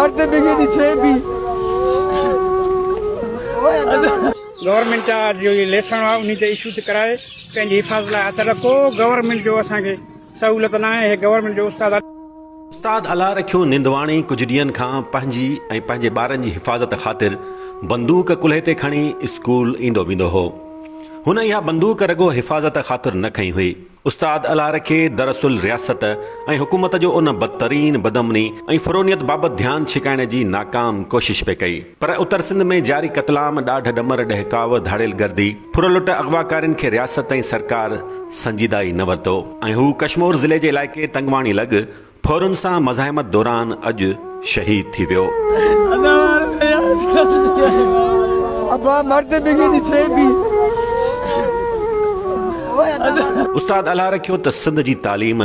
मरते बिगे छे भी गवर्नमेंट जो ये लेसन आहे उन ते इशू कराए पंहिंजी हिफ़ाज़त लाइ असां को गवर्नमेंट जो असांखे सहूलियत न आहे गवर्नमेंट जो उस्ताद अला रखियो निंदवाणी कुछ ॾींहंनि खां पंहिंजी ऐं पंहिंजे ॿारनि जी हिफ़ाज़त ख़ातिर बंदूक कुल्हे ते खणी स्कूल ईंदो वेंदो हो। हुन इहा बंदूक रगो हिफ़ाज़त ख़ातिर न खई हुई। उस्ताद अला रखे दरअसल रियासत ऐं हुकूमत जो उन बदतरीन बदमनी ऐं फ़ुरोनियत बाबति ध्यानु छिकाइण जी नाकाम कोशिश पे कई, पर उत्तर सिंध में जारी कतलाम ॾाढ ॾमर ॾहकाव धाड़ियल गर्दी फुरलुट अगवाकारियुनि खे रियासत ऐं सरकार संजीदा ई न वरितो ऐं हू कश्मीर ज़िले जे इलाइक़े तंगवाणी लॻ फौरन सां मज़ाहिमत दौरान अॼु शहीद थी वियो। अबा मरते बिगे छे भी उस्ताद अला रखियो त सिंध जी तालीम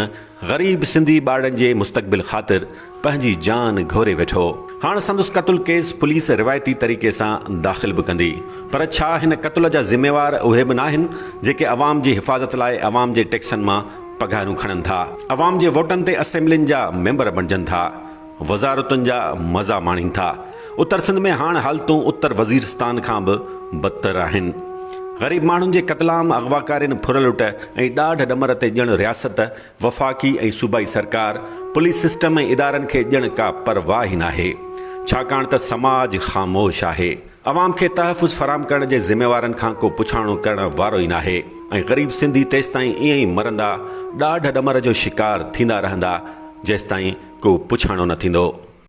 ग़रीब सिंधी ॿारनि जे मुस्तक़बिल ख़ातिर पंहिंजी जान घोरे वेठो। हाणे संदुसि क़तल केस पुलिस रिवायती तरीक़े सां दाख़िल बि कंदी, पर छा हिन क़तल जा ज़िम्मेवार उहे बि न आहिनि जेके अवाम जी हिफ़ाज़त लाइ अवाम जे टैक्सनि मां पघारूं खणनि था, अवाम जे वोटनि ते असेंबलियुनि जा मेंबर बणजनि था, वज़ारतुनि जा मज़ा माणीनि था। उत्तर सिंध में हाणे हालतूं उत्तर वज़ीरस्तान खां बि बदतर आहिनि। ग़रीब माण्हुनि जे कतलाम अगवाकारियुनि फुरलुट ऐं ॾाढ ॾमर ते ॼण रियासत वफ़ाक़ी ऐं सूबाई सरकार पुलिस सिस्टम ऐं इदारनि खे ॼण का परवाह ई नाहे, छाकाणि त समाज ख़ामोश आहे। अवाम खे तहफ़ुज़ फराहम करण जे ज़िम्मेवारनि खां को पुछाणो करण वारो ई नाहे ऐं ग़रीब सिंधी तेसिताईं ईअं ई मरंदा, ॾाढ ॾमर जो शिकार थींदा रहंदा जेसिताईं को पुछाणो न थींदो।